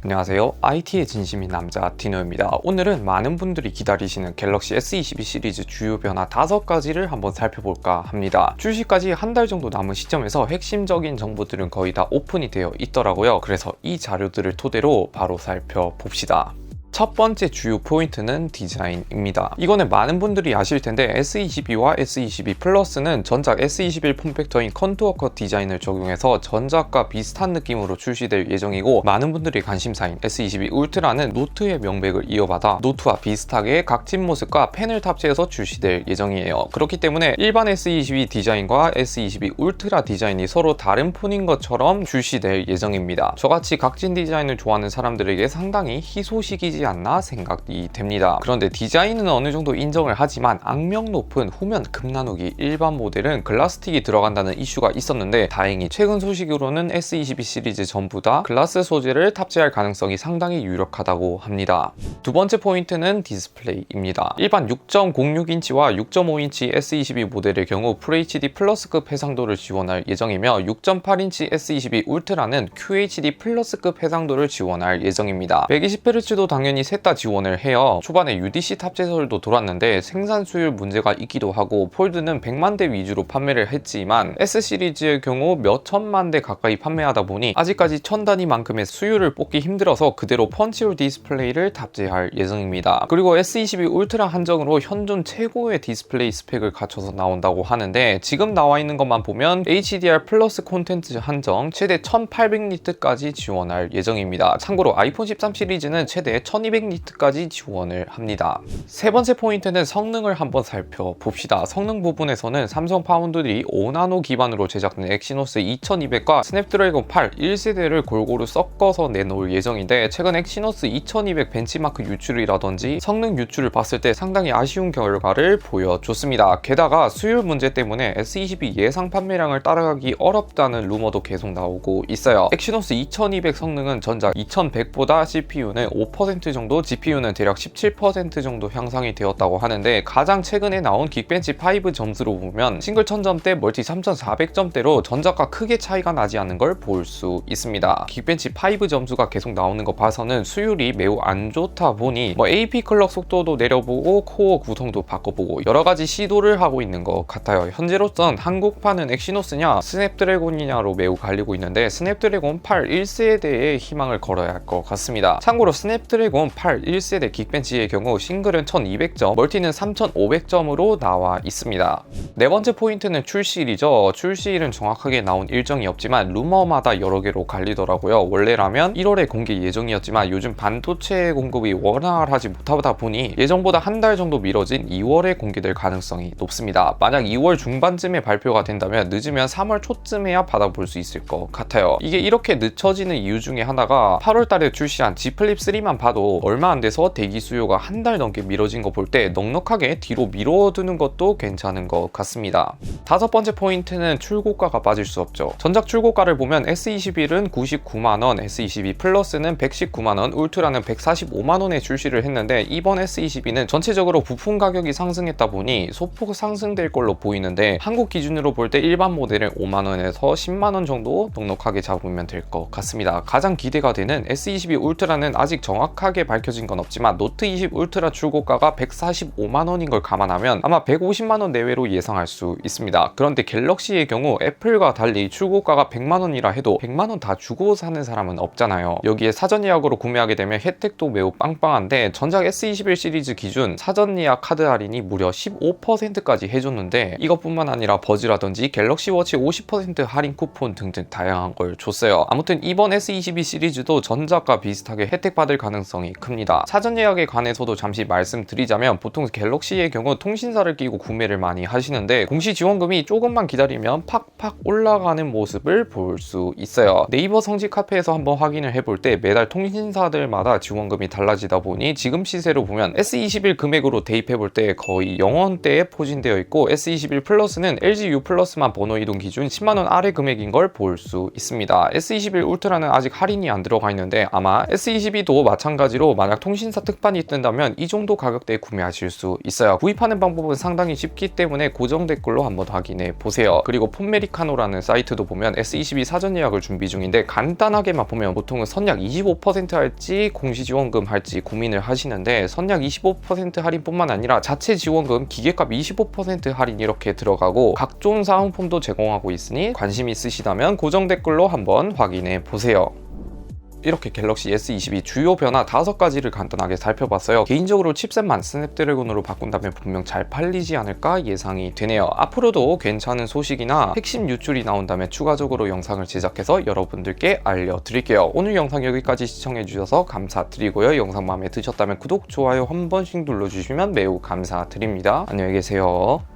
안녕하세요. IT의 진심인 남자 디노입니다. 오늘은 많은 분들이 기다리시는 갤럭시 S22 시리즈 주요 변화 5가지를 한번 살펴볼까 합니다. 출시까지 한 달 정도 남은 시점에서 핵심적인 정보들은 거의 다 오픈이 되어 있더라고요. 그래서 이 자료들을 토대로 바로 살펴봅시다. 첫 번째 주요 포인트는 디자인입니다. 이거는 많은 분들이 아실 텐데 S22와 S22 플러스는 전작 S21 폼팩터인 컨투어 컷 디자인을 적용해서 전작과 비슷한 느낌으로 출시될 예정이고, 많은 분들이 관심사인 S22 울트라는 노트의 명백을 이어받아 노트와 비슷하게 각진 모습과 펜을 탑재해서 출시될 예정이에요. 그렇기 때문에 일반 S22 디자인과 S22 울트라 디자인이 서로 다른 폰인 것처럼 출시될 예정입니다. 저같이 각진 디자인을 좋아하는 사람들에게 상당히 희소식이지 않나 생각이 됩니다. 그런데 디자인은 어느 정도 인정을 하지만 악명 높은 후면 급 나누기 일반 모델은 글라스틱이 들어간다는 이슈가 있었는데, 다행히 최근 소식으로는 S22 시리즈 전부 다 글라스 소재를 탑재할 가능성이 상당히 유력하다고 합니다. 두 번째 포인트는 디스플레이입니다. 일반 6.06인치와 6.5인치 S22 모델의 경우 FHD 플러스급 해상도를 지원할 예정이며, 6.8인치 S22 울트라는 QHD 플러스급 해상도를 지원할 예정입니다. 120Hz도 당연히 셋 다 지원을 해요. 초반에 UDC 탑재설도 돌았는데 생산 수율 문제가 있기도 하고 폴드는 100만 대 위주로 판매를 했지만 S 시리즈의 경우 몇 천만 대 가까이 판매하다 보니 아직까지 1000단위만큼의 수율을 뽑기 힘들어서 그대로 펀치홀 디스플레이를 탑재할 예정입니다. 그리고 S22 울트라 한정으로 현존 최고의 디스플레이 스펙을 갖춰서 나온다고 하는데, 지금 나와 있는 것만 보면 HDR 플러스 콘텐츠 한정 최대 1800니트까지 지원할 예정입니다. 참고로 아이폰 13 시리즈는 최대 1200니트까지 지원을 합니다. 세 번째 포인트는 성능을 한번 살펴봅시다. 성능 부분에서는 삼성 파운드리 5나노 기반으로 제작된 엑시노스 2200과 스냅드래곤 8 1세대를 골고루 섞어서 내놓을 예정인데, 최근 엑시노스 2200 벤치마크 유출이라든지 성능 유출을 봤을 때 상당히 아쉬운 결과를 보여줬습니다. 게다가 수율 문제 때문에 S22 예상 판매량을 따라가기 어렵다는 루머도 계속 나오고 있어요. 엑시노스 2200 성능은 전작 2100보다 CPU는 5% 정도, GPU는 대략 17% 정도 향상이 되었다고 하는데, 가장 최근에 나온 긱벤치 5 점수로 보면 싱글 1000점대, 멀티 3400점대로 전작과 크게 차이가 나지 않는 걸 볼 수 있습니다. 긱벤치 5 점수가 계속 나오는 거 봐서는 수율이 매우 안 좋다 보니 AP 클럭 속도도 내려보고 코어 구성도 바꿔보고 여러가지 시도를 하고 있는 것 같아요. 현재로선 한국판은 엑시노스냐 스냅드래곤이냐로 매우 갈리고 있는데, 스냅드래곤 8 1세대에 희망을 걸어야 할 것 같습니다. 참고로 스냅드래곤 8 1세대 긱벤치의 경우 싱글은 1200점, 멀티는 3500점으로 나와 있습니다. 네 번째 포인트는 출시일이죠. 출시일은 정확하게 나온 일정이 없지만 루머마다 여러 개로 갈리더라고요. 원래라면 1월에 공개 예정이었지만 요즘 반도체 공급이 원활하지 못하다 보니 예정보다 한 달 정도 미뤄진 2월에 공개될 가능성이 높습니다. 만약 2월 중반쯤에 발표가 된다면 늦으면 3월 초쯤에야 받아볼 수 있을 것 같아요. 이게 이렇게 늦춰지는 이유 중에 하나가 8월 달에 출시한 Z 플립 3만 봐도 얼마 안 돼서 대기 수요가 한 달 넘게 미뤄진 거 볼 때 넉넉하게 뒤로 미뤄두는 것도 괜찮은 것 같습니다. 다섯 번째 포인트는 출고가가 빠질 수 없죠. 전작 출고가를 보면 S21은 99만원, S22 플러스는 119만원, 울트라는 145만원에 출시를 했는데, 이번 S22는 전체적으로 부품 가격이 상승했다 보니 소폭 상승될 걸로 보이는데, 한국 기준으로 볼 때 일반 모델은 5만원에서 10만원 정도 넉넉하게 잡으면 될 것 같습니다. 가장 기대가 되는 S22 울트라는 아직 정확하게 밝혀진 건 없지만 노트 20 울트라 출고가가 145만원인 걸 감안하면 아마 150만원 내외로 예상할 수 있습니다. 그런데 갤럭시의 경우 애플과 달리 출고가가 100만원이라 해도 100만원 다 주고 사는 사람은 없잖아요. 여기에 사전 예약으로 구매하게 되면 혜택도 매우 빵빵한데, 전작 S21 시리즈 기준 사전 예약 카드 할인이 무려 15%까지 해줬는데, 이것뿐만 아니라 버즈라든지 갤럭시 워치 50% 할인 쿠폰 등등 다양한 걸 줬어요. 아무튼 이번 S22 시리즈도 전작과 비슷하게 혜택 받을 가능성이 큽니다. 사전 예약에 관해서도 잠시 말씀드리자면, 보통 갤럭시의 경우 통신사를 끼고 구매를 많이 하시는데 공시 지원금이 조금만 기다리면 팍팍 올라가는 모습을 볼 수 있어요. 네이버 성지 카페에서 한번 확인을 해볼 때 매달 통신사들마다 지원금이 달라지다 보니 지금 시세로 보면 S21 금액으로 대입해볼 때 거의 0원대에 포진되어 있고, S21 플러스는 LG U 플러스만 번호 이동 기준 10만원 아래 금액인 걸 볼 수 있습니다. S21 울트라는 아직 할인이 안 들어가 있는데 아마 S22도 마찬가지로 마찬가지로 만약 통신사 특판이 뜬다면 이 정도 가격대에 구매하실 수 있어요. 구입하는 방법은 상당히 쉽기 때문에 고정 댓글로 한번 확인해 보세요. 그리고 폰메리카노라는 사이트도 보면 S22 사전 예약을 준비 중인데 간단하게만 보면 보통은 선약 25% 할지 공시지원금 할지 고민을 하시는데 선약 25% 할인뿐만 아니라 자체 지원금 기계값 25% 할인 이렇게 들어가고 각종 사은품도 제공하고 있으니 관심 있으시다면 고정 댓글로 한번 확인해 보세요. 이렇게 갤럭시 S22 주요 변화 5가지를 간단하게 살펴봤어요. 개인적으로 칩셋만 스냅드래곤으로 바꾼다면 분명 잘 팔리지 않을까 예상이 되네요. 앞으로도 괜찮은 소식이나 핵심 유출이 나온다면 추가적으로 영상을 제작해서 여러분들께 알려드릴게요. 오늘 영상 여기까지 시청해주셔서 감사드리고요. 영상 마음에 드셨다면 구독, 좋아요 한 번씩 눌러주시면 매우 감사드립니다. 안녕히 계세요.